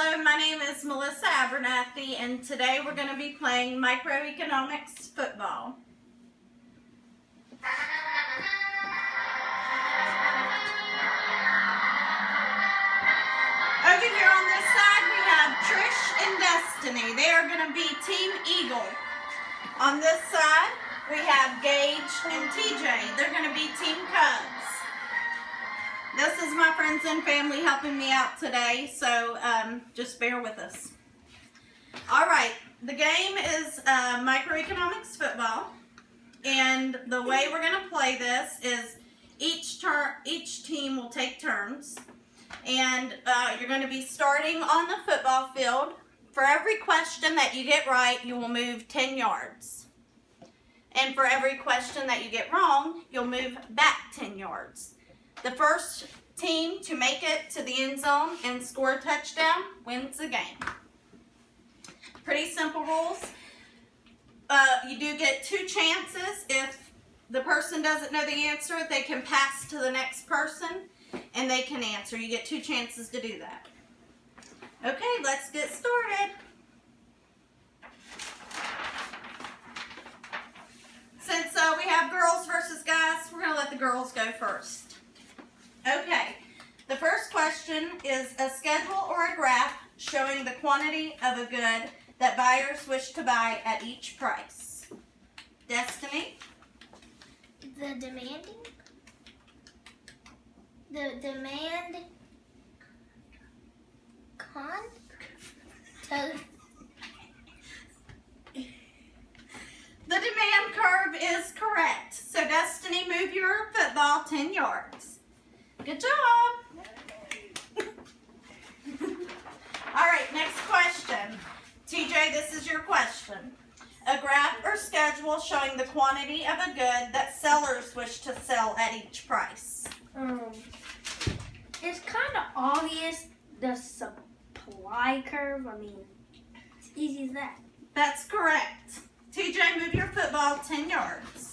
Hello, my name is Melissa Abernathy, and today we're going to be playing Microeconomics football. Over here on this side, we have Trish and Destiny. They are going to be Team Eagle. On this side, we have Gage and TJ. They're going to be Team Cubs. This is my friends and family helping me out today, so just bear with us. All right, the game is Microeconomics football, and the way we're going to play this is each team will take turns, and you're going to be starting on the football field. For every question that you get right, you will move 10 yards. And for every question that you get wrong, you'll move back 10 yards. The first team to make it to the end zone and score a touchdown wins the game. Pretty simple rules. You do get 2 chances. If the person doesn't know the answer, they can pass to the next person and they can answer. You get 2 chances to do that. Okay, let's get started. Since we have girls versus guys, we're going to let the girls go first. Okay, the first question is a schedule or a graph showing the quantity of a good that buyers wish to buy at each price. Destiny? The demand The demand curve is correct. So Destiny, move your football 10 yards. Good job. All right, next question. TJ, this is your question. A graph or schedule showing the quantity of a good that sellers wish to sell at each price. It's kind of obvious, the supply curve. I mean, it's easy as that. That's correct. TJ, move your football 10 yards.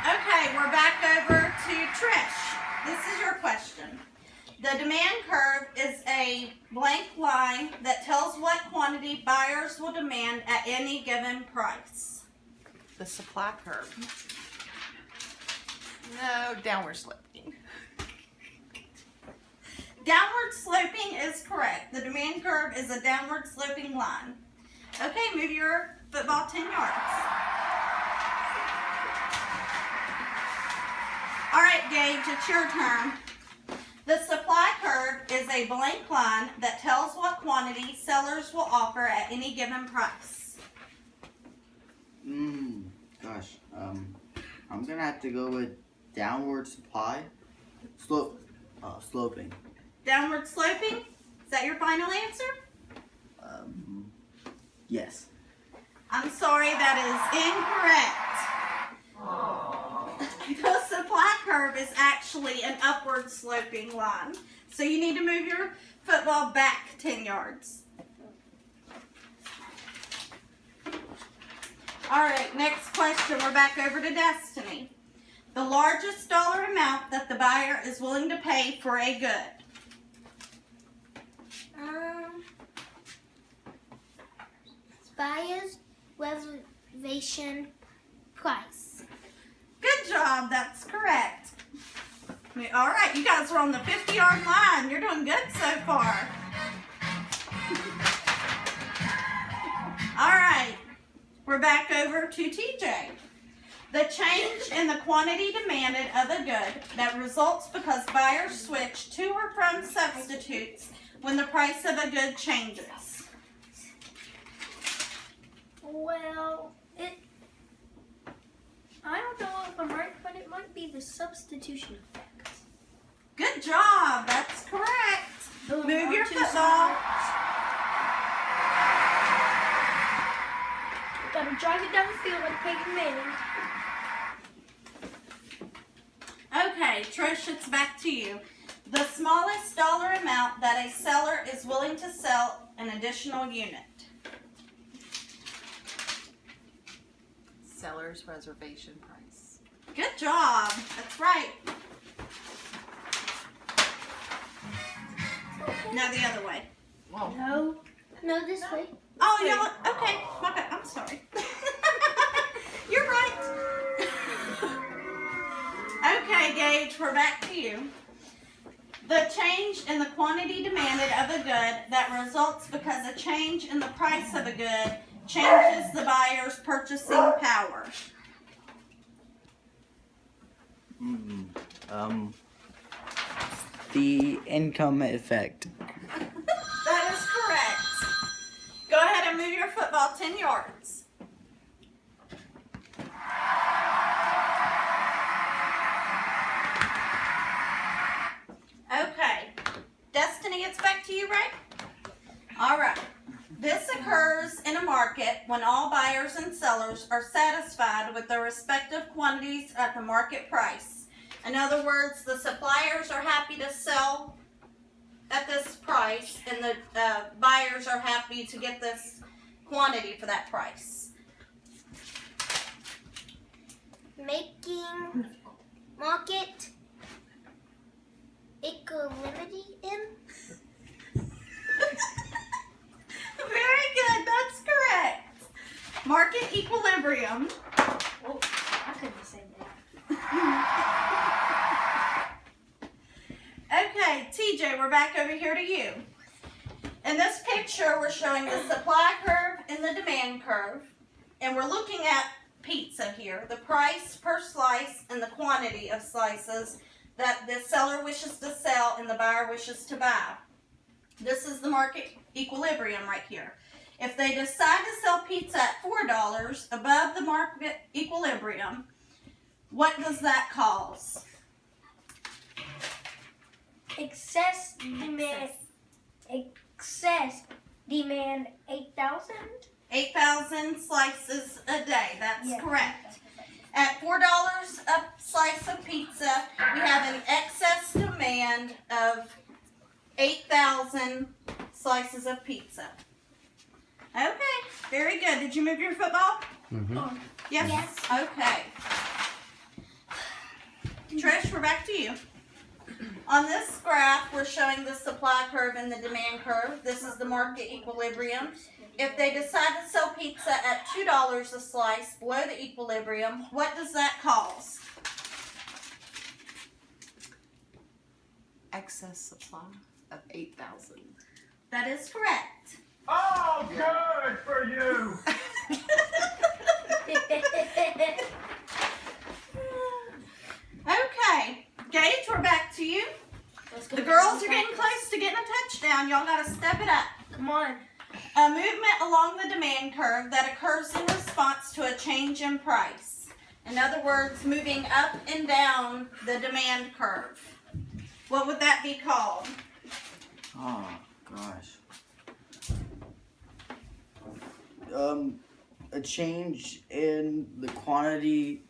Okay, we're back over to Trish. This is your question. The demand curve is a blank line that tells what quantity buyers will demand at any given price. The supply curve. No, downward sloping. Downward sloping is correct. The demand curve is a downward sloping line. Okay, move your football 10 yards. All right, Gage, it's your turn. The supply curve is a blank line that tells what quantity sellers will offer at any given price. Gosh, I'm gonna have to go with downward supply, sloping. Downward sloping? Is that your final answer? Yes. I'm sorry, that is incorrect. The supply curve is actually an upward sloping line. So you need to move your football back 10 yards. All right, next question. We're back over to Destiny. The largest dollar amount that the buyer is willing to pay for a good. Buyer's reservation price. Good job, that's correct. All right, you guys are on the 50-yard line. You're doing good so far. All right, we're back over to TJ. The change in the quantity demanded of a good that results because buyers switch to or from substitutes when the price of a good changes. Well, I don't know if I'm right, but it might be the substitution effect. Good job, that's correct. Move your football. Gotta drive it down the field like Peyton Manning. Okay, Trish, it's back to you. The smallest dollar amount that a seller is willing to sell an additional unit. Seller's reservation price. Good job. That's right. Now the other way. Well, No, this way. Oh, y'all. Okay. Okay. I'm sorry. You're right. Okay, Gage, we're back to you. The change in the quantity demanded of a good that results because a change in the price of a good changes the buyer's purchasing power. The income effect. That is correct. Go ahead and move your football 10 yards. Okay. Destiny, it's back to you, right? All right. This occurs in a market when all buyers and sellers are satisfied with their respective quantities at the market price. In other words, the suppliers are happy to sell at this price, and the buyers are happy to get this quantity for that price. Making market equilibrium. Very good, that's correct. Market equilibrium. Oh, I couldn't say that. Okay, TJ, we're back over here to you. In this picture, we're showing the supply curve and the demand curve, and we're looking at pizza here, the price per slice and the quantity of slices that the seller wishes to sell and the buyer wishes to buy. This is the market equilibrium right here. If they decide to sell pizza at $4 above the market equilibrium, what does that cause? Excess demand 8,000. 8,000 slices a day. That's Yeah. correct. At $4 a slice of pizza, we have an excess demand of 8,000 slices of pizza. Okay, very good. Did you move your football? Mm-hmm. Yes? Yes. Okay. Trish, we're back to you. On this graph, we're showing the supply curve and the demand curve. This is the market equilibrium. If they decide to sell pizza at $2 a slice below the equilibrium, what does that cause? excess supply of 8,000. That is correct. Oh, good for you! Okay, Gage, we're back to you. The girls are getting close to getting a touchdown. Y'all got to step it up. Come on. A movement along the demand curve that occurs in response to a change in price. In other words, moving up and down the demand curve. What would that be called? Oh gosh. A change in the quantity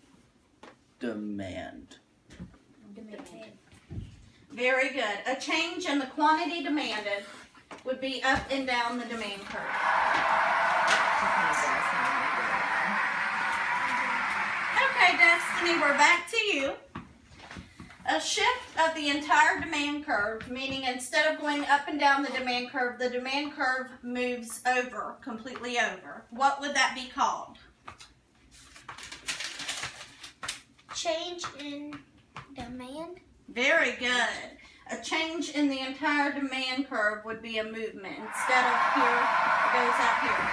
demand. Very good. A change in the quantity demanded would be up and down the demand curve. Okay, Destiny, we're back to you. A shift of the entire demand curve, meaning instead of going up and down the demand curve moves over, completely over. What would that be called? Change in demand. Very good. A change in the entire demand curve would be a movement. Instead of here, it goes out here.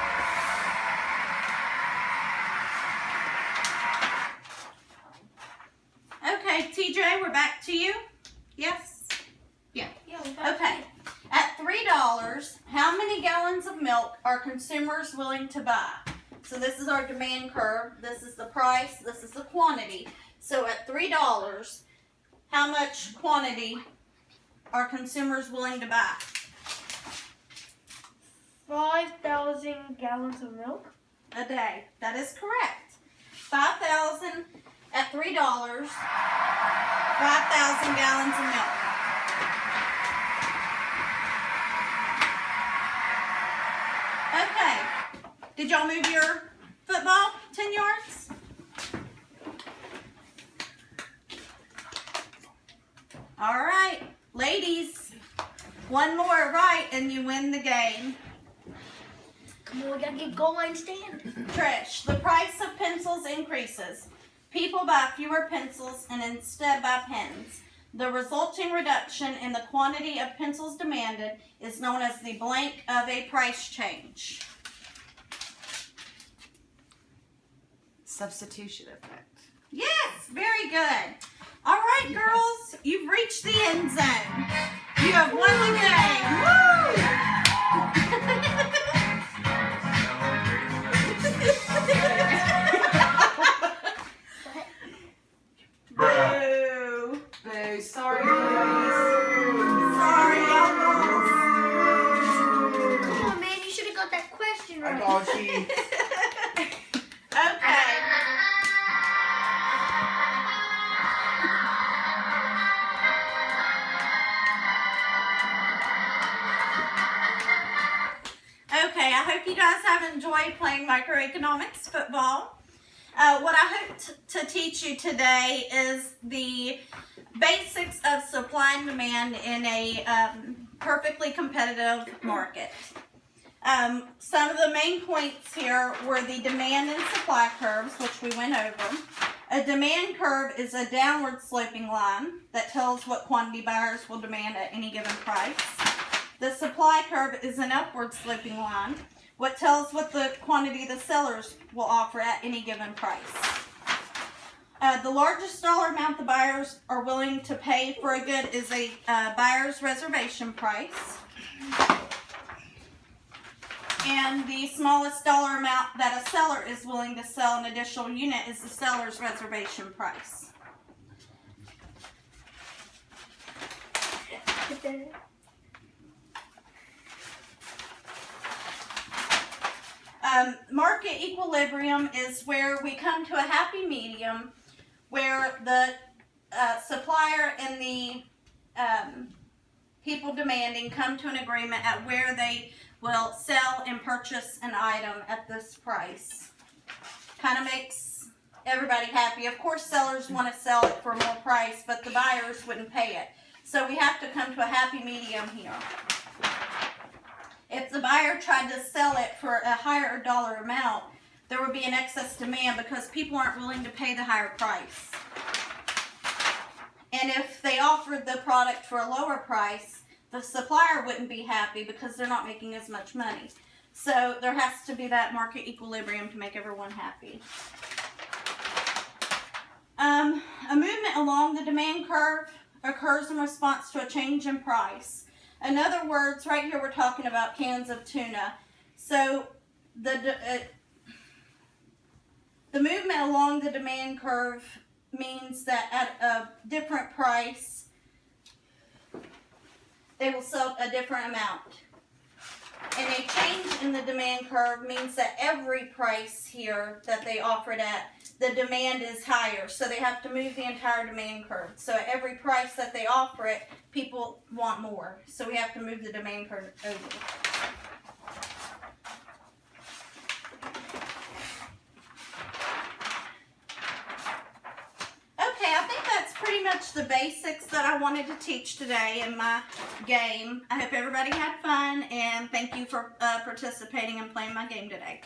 Okay, TJ, we're back to you. Yes? Yeah. Okay. At $3, how many gallons of milk are consumers willing to buy? So this is our demand curve. This is the price. This is the quantity. So at $3, how much quantity are consumers willing to buy? 5,000 gallons of milk. A day. That is correct. 5,000 at $3. 5,000 gallons of milk. Okay. Did y'all move your football 10 yards? All right, ladies, one more right and you win the game. Come on, we gotta get goal line stand. Trish, the price of pencils increases. People buy fewer pencils and instead buy pens. The resulting reduction in the quantity of pencils demanded is known as the blank of a price change. Substitution effect. Yes, very good. All right, girls, you've reached the end zone. You have won the game. Boo. Boo. Sorry, boys. Sorry, y'all lost. Come on, man, you should have got that question I right. got you. Okay. Okay, I hope you guys have enjoyed playing microeconomics football. What I hope to teach you today is the basics of supply and demand in a perfectly competitive market. Some of the main points here were the demand and supply curves, which we went over. A demand curve is a downward sloping line that tells what quantity buyers will demand at any given price. The supply curve is an upward sloping line, what tells what the quantity the sellers will offer at any given price. The largest dollar amount the buyers are willing to pay for a good is a buyer's reservation price. And the smallest dollar amount that a seller is willing to sell an additional unit is the seller's reservation price. Market equilibrium is where we come to a happy medium where the supplier and the people demanding come to an agreement at where they will sell and purchase an item at this price. Kind of makes everybody happy. Of course, sellers want to sell it for more price, but the buyers wouldn't pay it. So we have to come to a happy medium here. If the buyer tried to sell it for a higher dollar amount, there would be an excess demand because people aren't willing to pay the higher price. And if they offered the product for a lower price, the supplier wouldn't be happy because they're not making as much money. So there has to be that market equilibrium to make everyone happy. A movement along the demand curve occurs in response to a change in price. In other words, right here we're talking about cans of tuna. So the movement along the demand curve means that at a different price, they will sell a different amount. And a change in the demand curve means that every price here that they offer it at, the demand is higher. So they have to move the entire demand curve. So at every price that they offer it, people want more. So we have to move the demand curve over. Pretty much the basics that I wanted to teach today in my game. I hope everybody had fun, and thank you for participating and playing my game today.